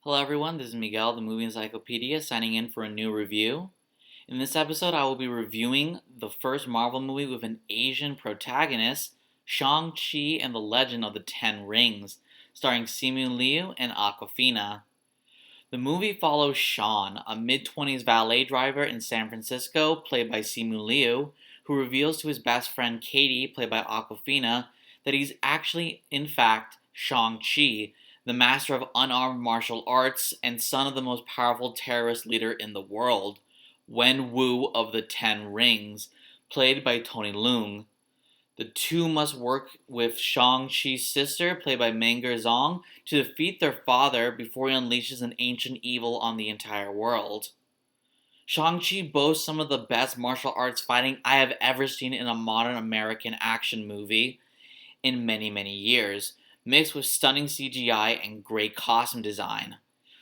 Hello everyone, this is Miguel, the Movie Encyclopedia, signing in for a new review. In this episode, I will be reviewing the first Marvel movie with an Asian protagonist, Shang Chi and the Legend of the Ten Rings, starring Simu Liu and Awkwafina. The movie follows Sean, a mid-20s valet driver in San Francisco, played by Simu Liu, who reveals to his best friend Katie, played by Awkwafina, that he's actually, in fact, Shang Chi, the master of unarmed martial arts and son of the most powerful terrorist leader in the world, Wen Wu of the Ten Rings, played by Tony Leung. The two must work with Shang-Chi's sister, played by Menger Zhang, to defeat their father before he unleashes an ancient evil on the entire world. Shang-Chi boasts some of the best martial arts fighting I have ever seen in a modern American action movie in many, many years, mixed with stunning CGI and great costume design.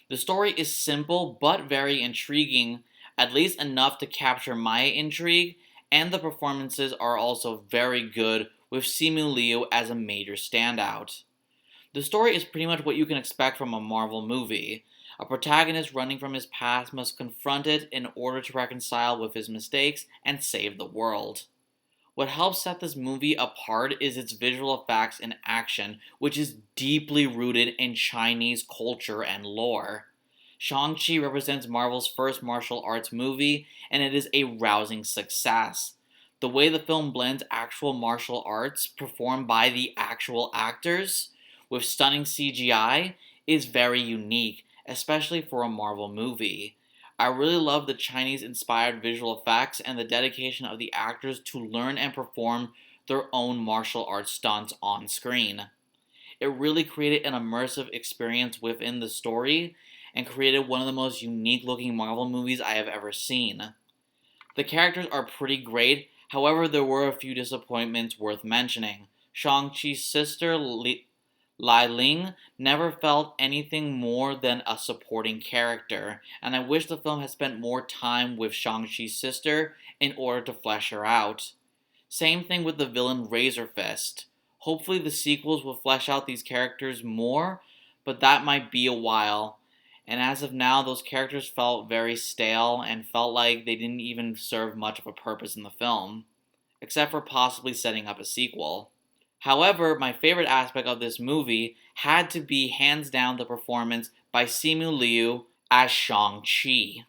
The story is simple but very intriguing, at least enough to capture my intrigue, and the performances are also very good, with Simu Liu as a major standout. The story is pretty much what you can expect from a Marvel movie. A protagonist running from his past must confront it in order to reconcile with his mistakes and save the world. What helps set this movie apart is its visual effects and action, which is deeply rooted in Chinese culture and lore. Shang-Chi represents Marvel's first martial arts movie, and it is a rousing success. The way the film blends actual martial arts performed by the actual actors with stunning CGI is very unique, especially for a Marvel movie. I really love the Chinese-inspired visual effects and the dedication of the actors to learn and perform their own martial arts stunts on screen. It really created an immersive experience within the story and created one of the most unique-looking Marvel movies I have ever seen. The characters are pretty great, however there were a few disappointments worth mentioning. Shang-Chi's sister, Lai Ling, never felt anything more than a supporting character, and I wish the film had spent more time with Shang-Chi's sister in order to flesh her out. Same thing with the villain Razor Fist. Hopefully the sequels will flesh out these characters more, but that might be a while. And as of now, those characters felt very stale and felt like they didn't even serve much of a purpose in the film, except for possibly setting up a sequel. However, my favorite aspect of this movie had to be hands down the performance by Simu Liu as Shang-Chi.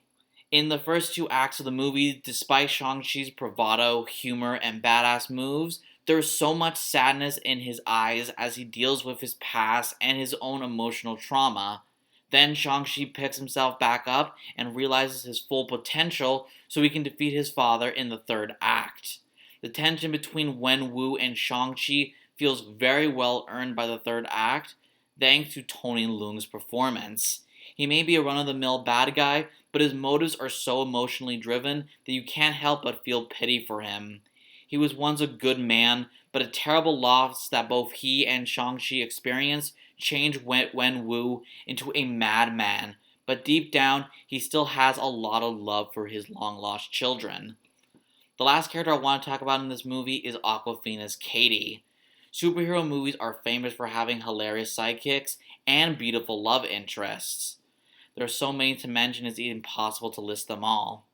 In the first two acts of the movie, despite Shang-Chi's bravado, humor, and badass moves, there's so much sadness in his eyes as he deals with his past and his own emotional trauma. Then Shang-Chi picks himself back up and realizes his full potential so he can defeat his father in the third act. The tension between Wen Wu and Shang-Chi feels very well earned by the third act, thanks to Tony Leung's performance. He may be a run-of-the-mill bad guy, but his motives are so emotionally driven that you can't help but feel pity for him. He was once a good man, but a terrible loss that both he and Shang-Chi experienced changed Wen Wu into a madman, but deep down, he still has a lot of love for his long-lost children. The last character I want to talk about in this movie is Awkwafina's Katie. Superhero movies are famous for having hilarious sidekicks and beautiful love interests. There are so many to mention it's impossible to list them all.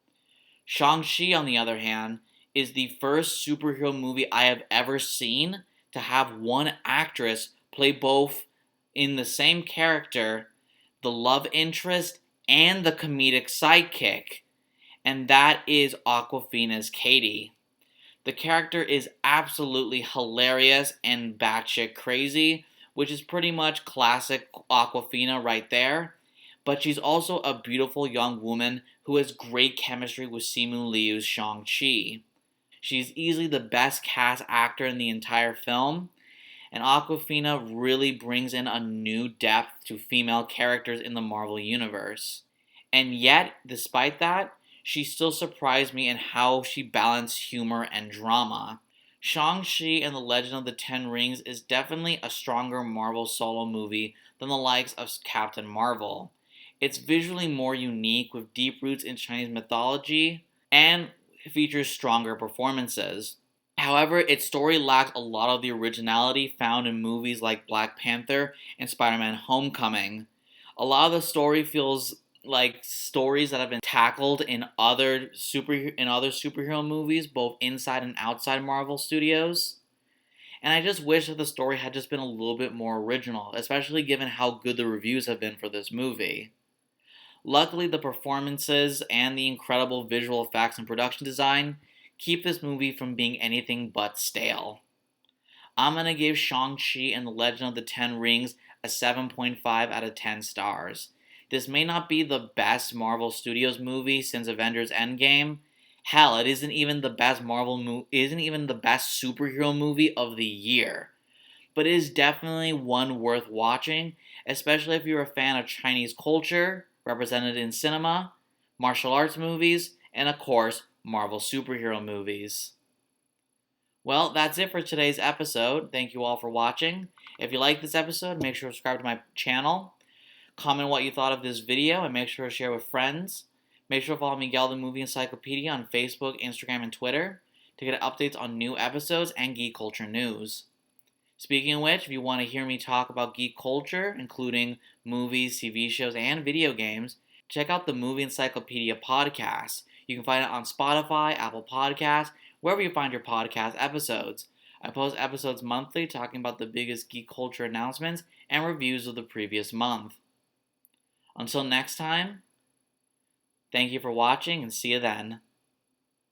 Shang-Chi, on the other hand, is the first superhero movie I have ever seen to have one actress play both in the same character, the love interest, and the comedic sidekick, and that is Awkwafina's Katie. The character is absolutely hilarious and batshit crazy, which is pretty much classic Awkwafina right there. But she's also a beautiful young woman who has great chemistry with Simu Liu's Shang-Chi. She's easily the best cast actor in the entire film, and Awkwafina really brings in a new depth to female characters in the Marvel Universe. And yet, despite that, she still surprised me in how she balanced humor and drama. Shang-Chi and the Legend of the Ten Rings is definitely a stronger Marvel solo movie than the likes of Captain Marvel. It's visually more unique with deep roots in Chinese mythology and features stronger performances. However, its story lacks a lot of the originality found in movies like Black Panther and Spider-Man Homecoming. A lot of the story feels like stories that have been tackled in other superhero movies, both inside and outside Marvel Studios. And I just wish that the story had just been a little bit more original, especially given how good the reviews have been for this movie. Luckily, the performances and the incredible visual effects and production design keep this movie from being anything but stale. I'm gonna give Shang-Chi and the Legend of the Ten Rings a 7.5 out of 10 stars. This may not be the best Marvel Studios movie since Avengers Endgame. Hell, it isn't even the best isn't even the best superhero movie of the year. But it is definitely one worth watching, especially if you're a fan of Chinese culture represented in cinema, martial arts movies, and of course, Marvel superhero movies. Well, that's it for today's episode. Thank you all for watching. If you like this episode, make sure to subscribe to my channel. Comment what you thought of this video and make sure to share with friends. Make sure to follow Miguel the Movie Encyclopedia on Facebook, Instagram, and Twitter to get updates on new episodes and geek culture news. Speaking of which, if you want to hear me talk about geek culture, including movies, TV shows, and video games, check out the Movie Encyclopedia podcast. You can find it on Spotify, Apple Podcasts, wherever you find your podcast episodes. I post episodes monthly talking about the biggest geek culture announcements and reviews of the previous month. Until next time, thank you for watching and see you then.